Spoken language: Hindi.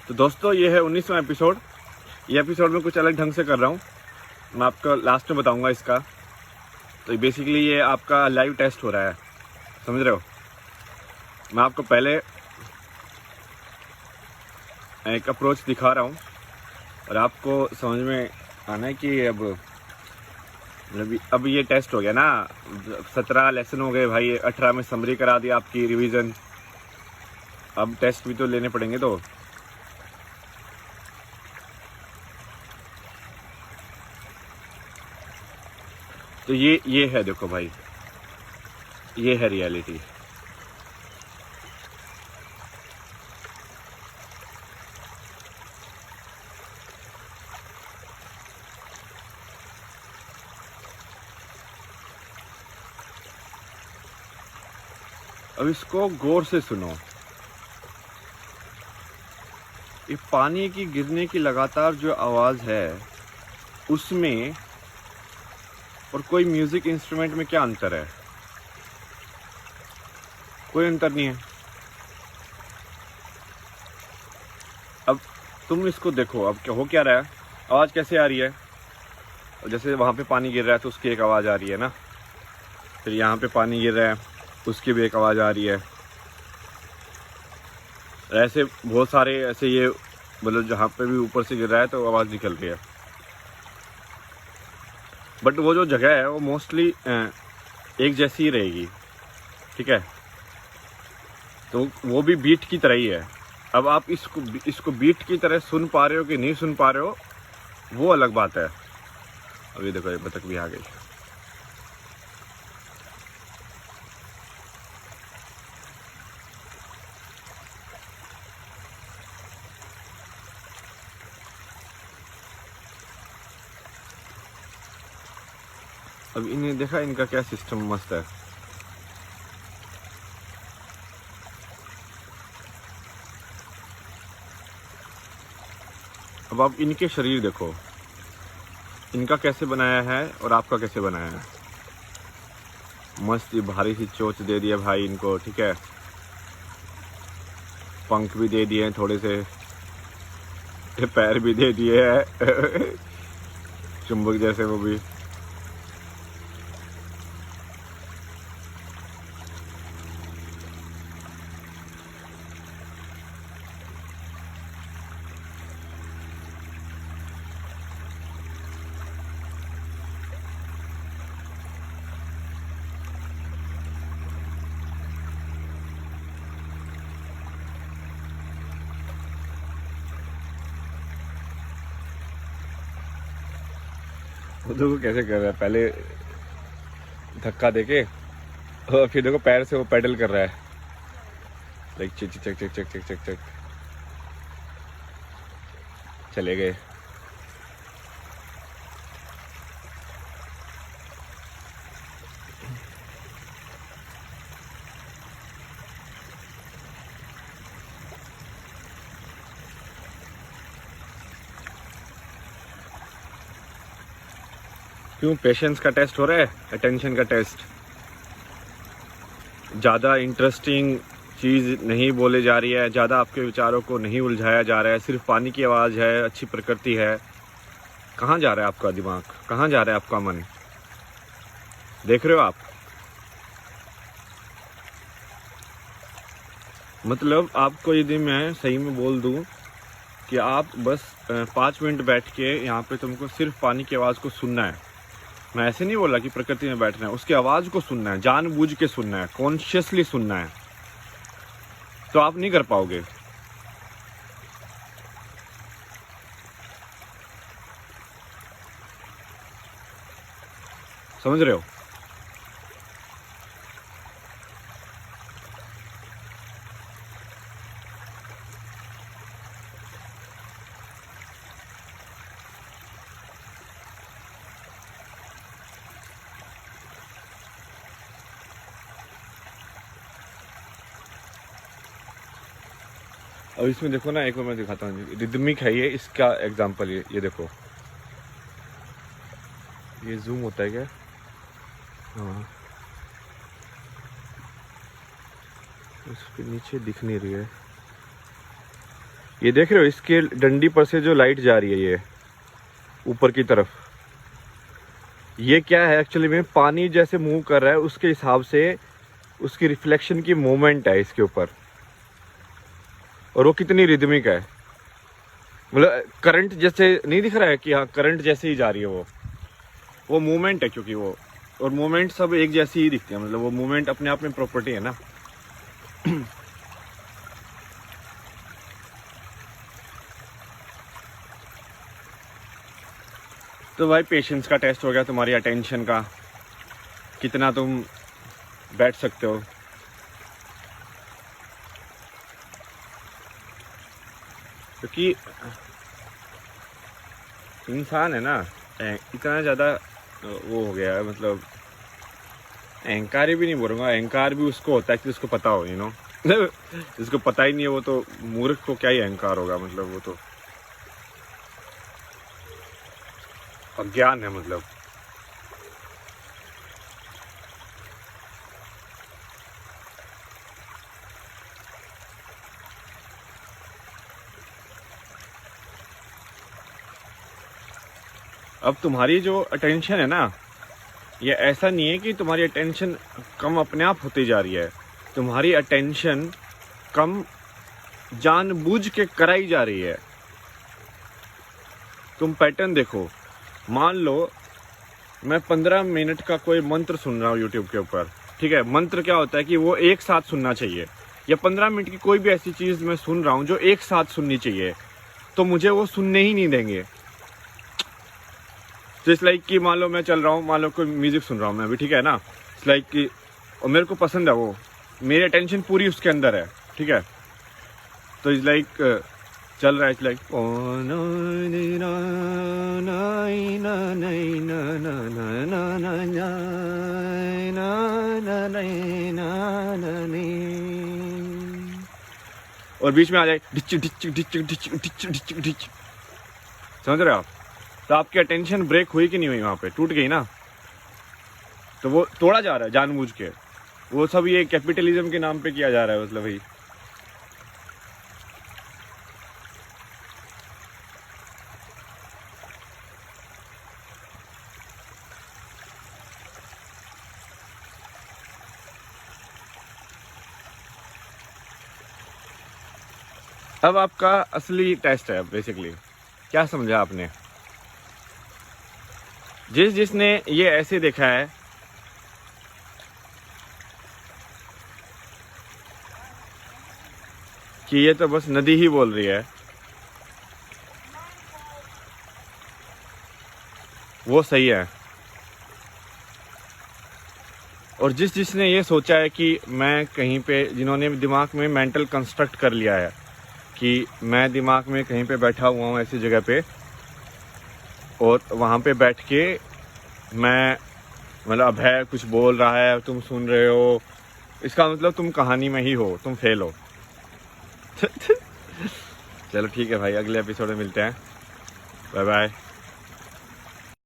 तो दोस्तों ये है 19वां एपिसोड। ये एपिसोड में कुछ अलग ढंग से कर रहा हूँ, मैं आपको लास्ट में बताऊँगा इसका। तो बेसिकली ये आपका लाइव टेस्ट हो रहा है, समझ रहे हो। मैं आपको पहले एक अप्रोच दिखा रहा हूँ और आपको समझ में आना है कि अब ये टेस्ट हो गया ना। 17 लेसन हो गए भाई, 18 में समरी करा दी आपकी रिवीजन। अब टेस्ट भी तो लेने पड़ेंगे। तो ये है, देखो भाई, ये है रियलिटी। अब इसको गौर से सुनो। ये पानी की गिरने की लगातार जो आवाज़ है उसमें और कोई म्यूजिक इंस्ट्रूमेंट में क्या अंतर है? कोई अंतर नहीं है। अब तुम इसको देखो, अब क्या हो क्या रहा है, आवाज़ कैसे आ रही है। जैसे वहाँ पे पानी गिर रहा है तो उसकी एक आवाज़ आ रही है ना, फिर यहाँ पे पानी गिर रहा है उसकी भी एक आवाज़ आ रही है। ऐसे बहुत सारे ऐसे, ये मतलब जहाँ पे भी ऊपर से गिर रहा है तो आवाज़ निकल रही है। बट वो जो जगह है वो मोस्टली एक जैसी ही रहेगी, ठीक है। तो वो भी बीट की तरह ही है। अब आप इसको बीट की तरह सुन पा रहे हो कि नहीं सुन पा रहे हो, वो अलग बात है। अभी देखो ये बतख भी आ गई। अब इन्हें देखा, इनका क्या सिस्टम मस्त है। अब आप इनके शरीर देखो, इनका कैसे बनाया है और आपका कैसे बनाया है। मस्त भारी सी चोंच दे दिया भाई इनको, ठीक है। पंख भी दे दिए हैं थोड़े से, पैर भी दे दिए हैं चुंबक जैसे वो भी। वो देखो कैसे कर रहा है, पहले धक्का देके और फिर देखो पैर से वो पेडल कर रहा है, लाइक चिक चिक चिक चिक चिक चिक चिक। चले गए। क्यों? पेशेंस का टेस्ट हो रहा है, अटेंशन का टेस्ट। ज़्यादा इंटरेस्टिंग चीज़ नहीं बोले जा रही है, ज़्यादा आपके विचारों को नहीं उलझाया जा रहा है, सिर्फ पानी की आवाज़ है, अच्छी प्रकृति है। कहाँ जा रहा है आपका दिमाग, कहाँ जा रहा है आपका मन? देख रहे हो आप? मतलब आपको यदि मैं सही में बोल दूं कि आप बस 5 मिनट बैठ के यहाँ पे तुमको सिर्फ पानी की आवाज़ को सुनना है। मैं ऐसे नहीं बोला कि प्रकृति में बैठना है, उसकी आवाज़ को सुनना है, जानबूझ के सुनना है, कॉन्शियसली सुनना है, तो आप नहीं कर पाओगे। समझ रहे हो? अब इसमें देखो ना, एक और मैं दिखाता हूँ, रिदमिक है ये, इसका एग्जांपल ये देखो, ये जूम होता है क्या? हाँ, उसके नीचे दिख नहीं रही है। ये देख रहे हो, इसके डंडी पर से जो लाइट जा रही है ये ऊपर की तरफ, ये क्या है एक्चुअली में, पानी जैसे मूव कर रहा है उसके हिसाब से उसकी रिफ्लेक्शन की मूवमेंट है इसके ऊपर। और वो कितनी रिदमिक है, मतलब करंट जैसे नहीं दिख रहा है कि हाँ करंट जैसे ही जा रही है वो मूवमेंट है, क्योंकि वो और मूवमेंट सब एक जैसी ही दिखती है, मतलब वो मूवमेंट अपने आप में प्रॉपर्टी है ना। तो भाई पेशेंस का टेस्ट हो गया, तुम्हारी अटेंशन का, कितना तुम बैठ सकते हो। क्योंकि इंसान है ना, इतना ज़्यादा वो हो गया है, मतलब अहंकारी भी नहीं बोलूँगा, अहंकार भी उसको होता है कि उसको पता हो, जिसको पता ही नहीं है वो तो मूर्ख को क्या ही अहंकार होगा, मतलब वो तो अज्ञान है मतलब। अब तुम्हारी जो अटेंशन है ना, ये ऐसा नहीं है कि तुम्हारी अटेंशन कम अपने आप होती जा रही है, तुम्हारी अटेंशन कम जानबूझ के कराई जा रही है। तुम पैटर्न देखो, मान लो मैं 15 मिनट का कोई मंत्र सुन रहा हूँ यूट्यूब के ऊपर, ठीक है, मंत्र क्या होता है कि वो एक साथ सुनना चाहिए, या 15 मिनट की कोई भी ऐसी चीज़ मैं सुन रहा हूँ जो एक साथ सुननी चाहिए, तो मुझे वो सुनने ही नहीं देंगे। तो इस लाइक कि मान लो मैं चल रहा हूँ, मान लो कोई म्यूज़िक सुन रहा हूँ मैं अभी, ठीक है ना, इस लाइक कि और मेरे को पसंद है वो, मेरी अटेंशन पूरी उसके अंदर है, ठीक है, तो इस लाइक चल रहा है, इस लाइक और बीच में आ जाए ditch ditch ditch ditch ditch ditch ditch, समझ रहे हो आप? तो आपकी अटेंशन ब्रेक हुई कि नहीं हुई, वहाँ पे टूट गई ना, तो वो तोड़ा जा रहा है जानबूझ के, वो सब ये कैपिटलिज्म के नाम पे किया जा रहा है, मतलब भाई। अब आपका असली टेस्ट है बेसिकली, क्या समझा आपने? जिसने ये ऐसे देखा है कि ये तो बस नदी ही बोल रही है, वो सही है। और जिसने ये सोचा है कि मैं कहीं पे, जिन्होंने दिमाग में मेंटल कंस्ट्रक्ट कर लिया है कि मैं दिमाग में कहीं पे बैठा हुआ हूँ ऐसी जगह पे, और वहाँ पे बैठ के मैं, मतलब अभय कुछ बोल रहा है, तुम सुन रहे हो, इसका मतलब तुम कहानी में ही हो, तुम फेल हो। चलो ठीक है भाई, अगले एपिसोड में मिलते हैं, बाय बाय।